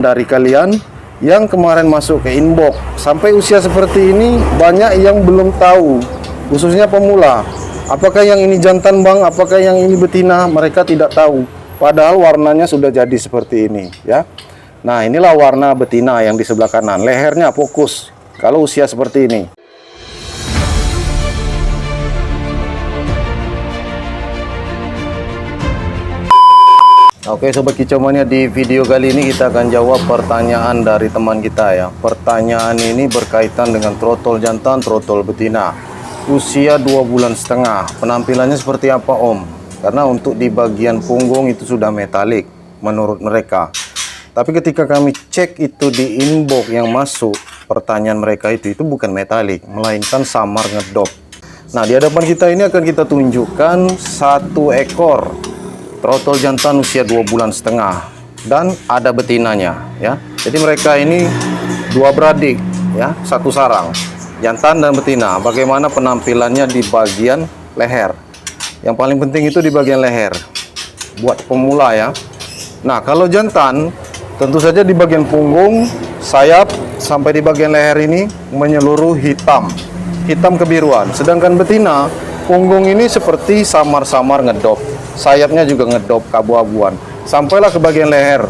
dari kalian yang kemarin masuk ke inbox. Sampai usia seperti ini banyak yang belum tahu, khususnya pemula. Apakah yang ini jantan bang, apakah yang ini betina, mereka tidak tahu. Padahal warnanya sudah jadi seperti ini ya. Nah, inilah warna betina yang di sebelah kanan. Lehernya fokus kalau usia seperti ini. Oke Sobat Kicau Mania, di video kali ini kita akan jawab pertanyaan dari teman kita ya. Pertanyaan ini berkaitan dengan trotol jantan, trotol betina. Usia 2,5 bulan. Penampilannya seperti apa Om? Karena untuk di bagian punggung itu sudah metalik menurut mereka. Tapi ketika kami cek itu di inbox yang masuk, pertanyaan mereka itu bukan metalik, melainkan samar ngedop. Nah, di hadapan kita ini akan kita tunjukkan satu ekor trotol jantan usia 2,5 bulan dan ada betinanya ya. Jadi mereka ini dua beradik ya, satu sarang, jantan dan betina. Bagaimana penampilannya di bagian leher? Yang paling penting itu di bagian leher buat pemula ya. Nah, kalau jantan tentu saja di bagian punggung, sayap sampai di bagian leher ini menyeluruh hitam kebiruan. Sedangkan betina punggung ini seperti samar-samar ngedop, sayapnya juga ngedop keabu-abuan, sampailah ke bagian leher.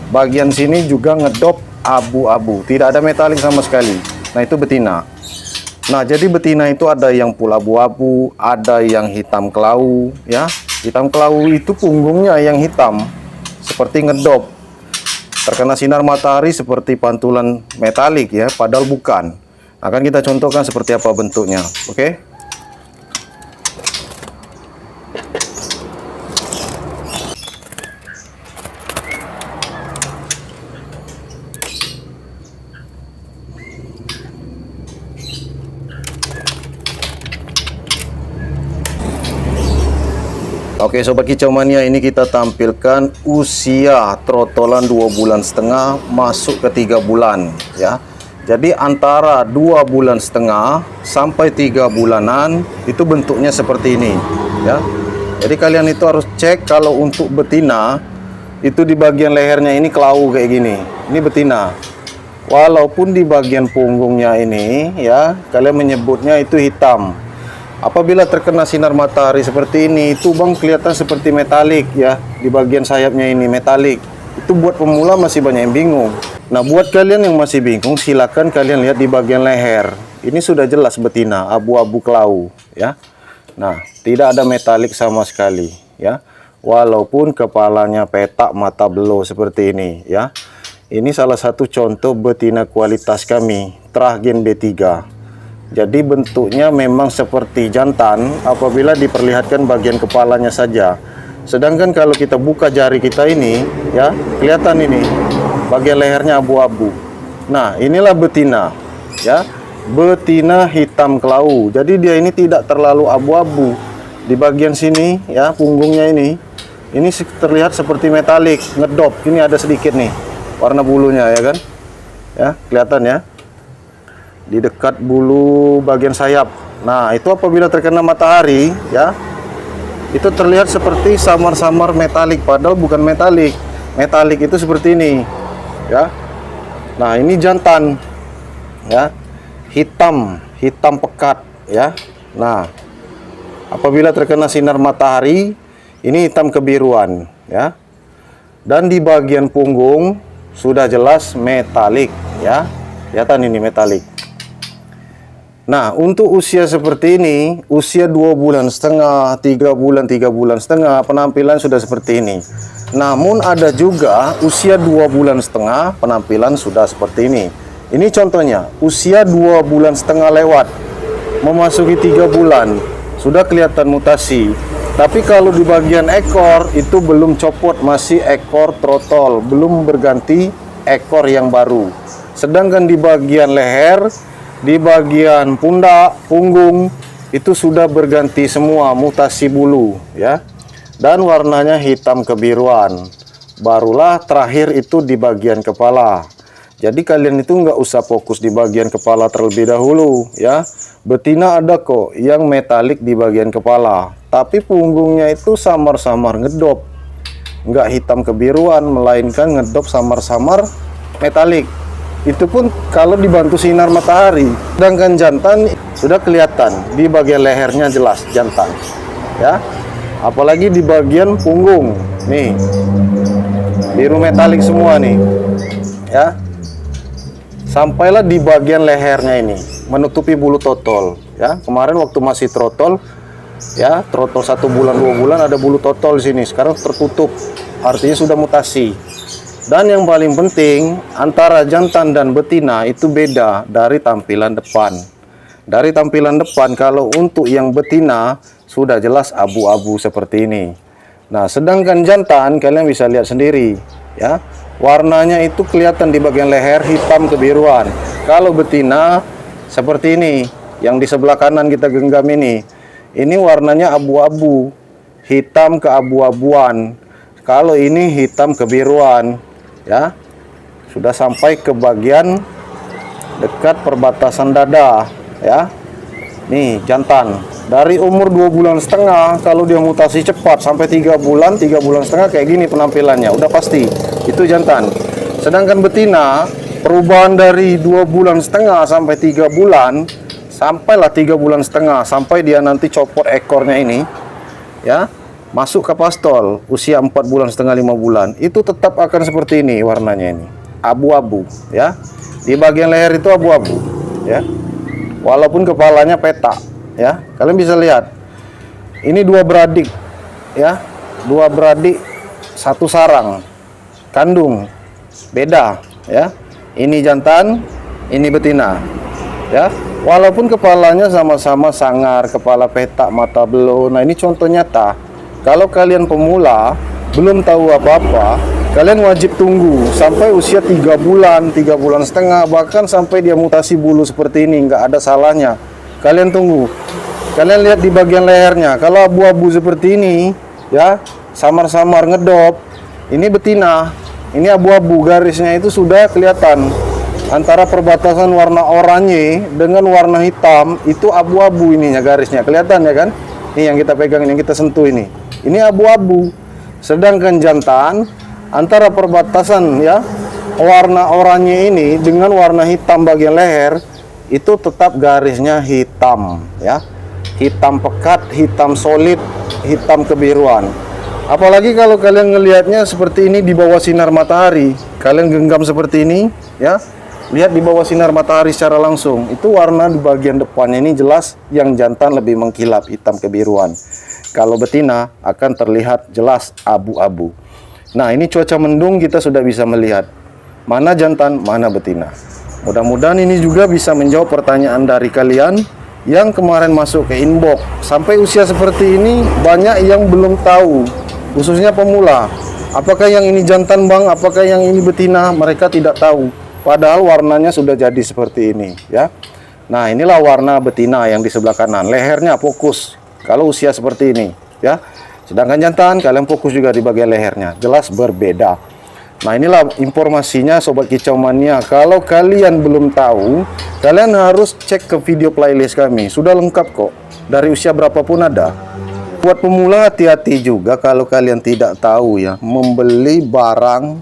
Bagian sini juga ngedop abu-abu, tidak ada metalik sama sekali. Nah, itu betina. Nah, jadi betina itu ada yang full abu-abu, ada yang hitam kelau ya. Hitam kelau itu punggungnya yang hitam seperti ngedop, terkena sinar matahari seperti pantulan metalik ya, padahal bukan. Akan kita contohkan seperti apa bentuknya. Oke. Oke Sobat Kicau Mania, ini kita tampilkan usia trotolan 2,5 bulan masuk ke 3 bulan ya. Jadi antara 2,5 bulan sampai 3 bulanan itu bentuknya seperti ini ya. Jadi kalian itu harus cek kalau untuk betina itu di bagian lehernya ini kelau kayak gini. Ini betina. Walaupun di bagian punggungnya ini ya, kalian menyebutnya itu hitam. Apabila terkena sinar matahari seperti ini, itu bang kelihatan seperti metalik ya. Di bagian sayapnya ini metalik. Itu buat pemula masih banyak yang bingung. Nah, buat kalian yang masih bingung, silakan kalian lihat di bagian leher. Ini sudah jelas betina, abu-abu kelau ya. Nah, tidak ada metalik sama sekali ya. Walaupun kepalanya petak, mata belo seperti ini ya. Ini salah satu contoh betina kualitas kami, Trahgen B3. Jadi bentuknya memang seperti jantan apabila diperlihatkan bagian kepalanya saja. Sedangkan kalau kita buka jari kita ini ya, kelihatan ini bagian lehernya abu-abu. Nah, inilah betina ya. Betina hitam kelau. Jadi dia ini tidak terlalu abu-abu. Di bagian sini ya, punggungnya ini terlihat seperti metalik, ngedop. Ini ada sedikit nih warna bulunya ya kan. Ya, kelihatan ya. Di dekat bulu bagian sayap. Nah, itu apabila terkena matahari ya, itu terlihat seperti samar-samar metalik, padahal bukan metalik. Metalik itu seperti ini ya. Nah, ini jantan ya, hitam pekat ya. Nah, apabila terkena sinar matahari ini hitam kebiruan ya. Dan di bagian punggung sudah jelas metalik ya. Kelihatan ini metalik. Nah, untuk usia seperti ini, usia 2,5 bulan, 3 bulan setengah, penampilan sudah seperti ini. Namun ada juga usia 2,5 bulan, penampilan sudah seperti ini. Ini contohnya, usia 2,5 bulan lewat, memasuki 3 bulan, sudah kelihatan mutasi. Tapi kalau di bagian ekor, itu belum copot, masih ekor trotol, belum berganti ekor yang baru. Sedangkan di bagian leher, di bagian pundak, punggung itu sudah berganti semua, mutasi bulu ya. Dan warnanya hitam kebiruan. Barulah terakhir itu di bagian kepala. Jadi kalian itu nggak usah fokus di bagian kepala terlebih dahulu ya. Betina ada kok yang metalik di bagian kepala, tapi punggungnya itu samar-samar ngedop. nggak hitam kebiruan, melainkan ngedop samar-samar metalik. Itu pun kalau dibantu sinar matahari. Sedangkan jantan sudah kelihatan di bagian lehernya jelas jantan, ya. Apalagi di bagian punggung, nih biru metalik semua nih, ya. Sampailah di bagian lehernya ini, menutupi bulu totol, ya. Kemarin waktu masih trotol, ya, trotol 1 bulan 2 bulan ada bulu totol di sini. Sekarang tertutup, artinya sudah mutasi. Dan yang paling penting, antara jantan dan betina itu beda dari tampilan depan. Dari tampilan depan, kalau untuk yang betina sudah jelas abu-abu seperti ini. Nah, sedangkan jantan kalian bisa lihat sendiri, ya. Warnanya itu kelihatan di bagian leher hitam kebiruan. Kalau betina seperti ini, yang di sebelah kanan kita genggam ini warnanya abu-abu, hitam keabu-abuan. Kalau ini hitam kebiruan, ya, sudah sampai ke bagian dekat perbatasan dada, ya. Nih jantan dari umur 2,5 bulan, kalau dia mutasi cepat sampai 3 bulan, 3,5 bulan kayak gini penampilannya, udah pasti itu jantan. Sedangkan betina perubahan dari 2,5 bulan sampai 3 bulan, sampailah 3,5 bulan, sampai dia nanti copot ekornya ini, ya, masuk ke pastol usia 4,5 bulan 5 bulan, itu tetap akan seperti ini warnanya, ini abu-abu, ya. Di bagian leher itu abu-abu, ya, walaupun kepalanya petak, ya. Kalian bisa lihat ini 2 beradik, ya, 2 beradik 1 sarang kandung, beda, ya. Ini jantan, ini betina, ya. Walaupun kepalanya sama-sama sangar, kepala petak, mata belok. Nah, ini contoh nyata. Kalau kalian pemula, belum tahu apa-apa, kalian wajib tunggu sampai usia 3 bulan, 3,5 bulan, bahkan sampai dia mutasi bulu seperti ini, nggak ada salahnya. Kalian tunggu. Kalian lihat di bagian lehernya, kalau abu-abu seperti ini, ya, samar-samar ngedop, ini betina. Ini abu-abu, garisnya itu sudah kelihatan. Antara perbatasan warna oranye dengan warna hitam, itu abu-abu ininya, garisnya. Kelihatan ya kan? Ini yang kita pegang, yang kita sentuh ini. Ini abu-abu. Sedangkan jantan, antara perbatasan, ya, warna oranye ini dengan warna hitam bagian leher, itu tetap garisnya hitam, ya. Hitam pekat, hitam solid, hitam kebiruan. Apalagi kalau kalian ngelihatnya seperti ini di bawah sinar matahari, kalian genggam seperti ini, ya. Lihat di bawah sinar matahari secara langsung, itu warna di bagian depannya ini jelas yang jantan lebih mengkilap, hitam kebiruan. Kalau betina akan terlihat jelas abu-abu. Nah, ini cuaca mendung kita sudah bisa melihat mana jantan, mana betina. Mudah-mudahan ini juga bisa menjawab pertanyaan dari kalian yang kemarin masuk ke inbox. Sampai usia seperti ini banyak yang belum tahu, khususnya pemula. Apakah yang ini jantan bang, apakah yang ini betina, mereka tidak tahu. Padahal warnanya sudah jadi seperti ini, ya. Nah, inilah warna betina yang di sebelah kanan. Lehernya fokus kalau usia seperti ini, ya. Sedangkan jantan kalian fokus juga di bagian lehernya, jelas berbeda. Nah, inilah informasinya Sobat Kicau Mania. Kalau kalian belum tahu, kalian harus cek ke video playlist kami. Sudah lengkap kok, dari usia berapapun ada. Buat pemula hati-hati juga kalau kalian tidak tahu, ya, membeli barang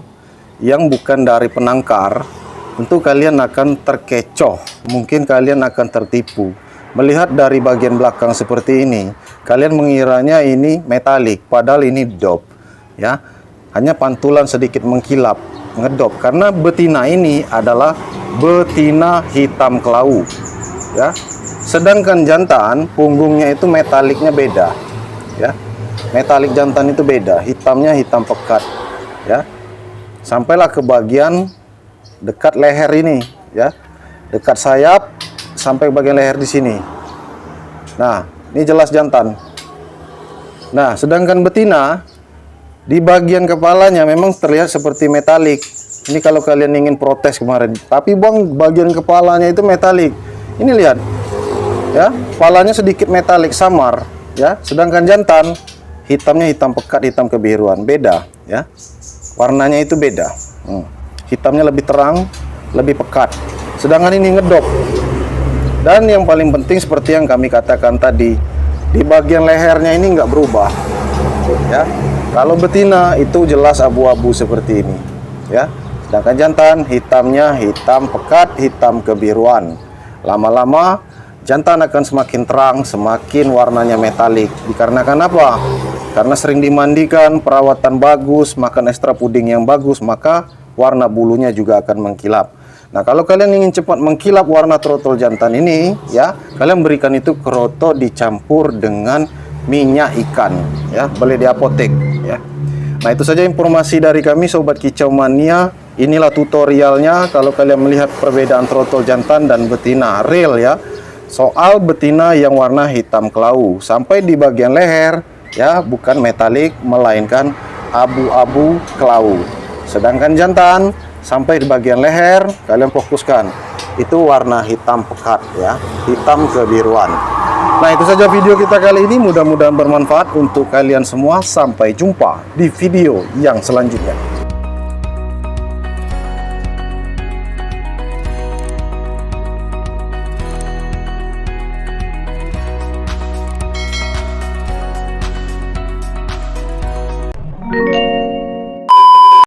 yang bukan dari penangkar. Tentu kalian akan terkecoh, mungkin kalian akan tertipu. Melihat dari bagian belakang seperti ini, kalian mengiranya ini metalik, padahal ini dop, ya. Hanya pantulan sedikit mengkilap, ngedop, karena betina ini adalah betina hitam kelau, ya. Sedangkan jantan punggungnya itu metaliknya beda, ya. Metalik jantan itu beda, hitamnya hitam pekat, ya. Sampailah ke bagian dekat leher ini, ya, dekat sayap sampai bagian leher di sini. Nah, ini jelas jantan. Nah, sedangkan betina di bagian kepalanya memang terlihat seperti metalik. Ini kalau kalian ingin protes kemarin, tapi bang, bagian kepalanya itu metalik. Ini lihat, ya, kepalanya sedikit metalik samar, ya. Sedangkan jantan hitamnya hitam pekat, hitam kebiruan, beda, ya. Warnanya itu beda. Hitamnya lebih terang, lebih pekat. Sedangkan ini ngedop. Dan yang paling penting seperti yang kami katakan tadi, di bagian lehernya ini nggak berubah, ya. Kalau betina itu jelas abu-abu seperti ini, ya. Sedangkan jantan hitamnya hitam pekat, hitam kebiruan. Lama-lama jantan akan semakin terang, semakin warnanya metalik. Dikarenakan apa? Karena sering dimandikan, perawatan bagus, makan ekstra puding yang bagus, maka warna bulunya juga akan mengkilap. Nah, kalau kalian ingin cepat mengkilap warna trotol jantan ini, ya, kalian berikan itu kroto dicampur dengan minyak ikan, ya, beli di apotek, ya. Nah, itu saja informasi dari kami Sobat Kicau Mania. Inilah tutorialnya kalau kalian melihat perbedaan trotol jantan dan betina real, ya. Soal betina yang warna hitam kelau sampai di bagian leher, ya, bukan metalik melainkan abu-abu kelau. Sedangkan jantan sampai di bagian leher kalian fokuskan itu warna hitam pekat, ya, hitam kebiruan. Nah, itu saja video kita kali ini, mudah-mudahan bermanfaat untuk kalian semua. Sampai jumpa di video yang selanjutnya.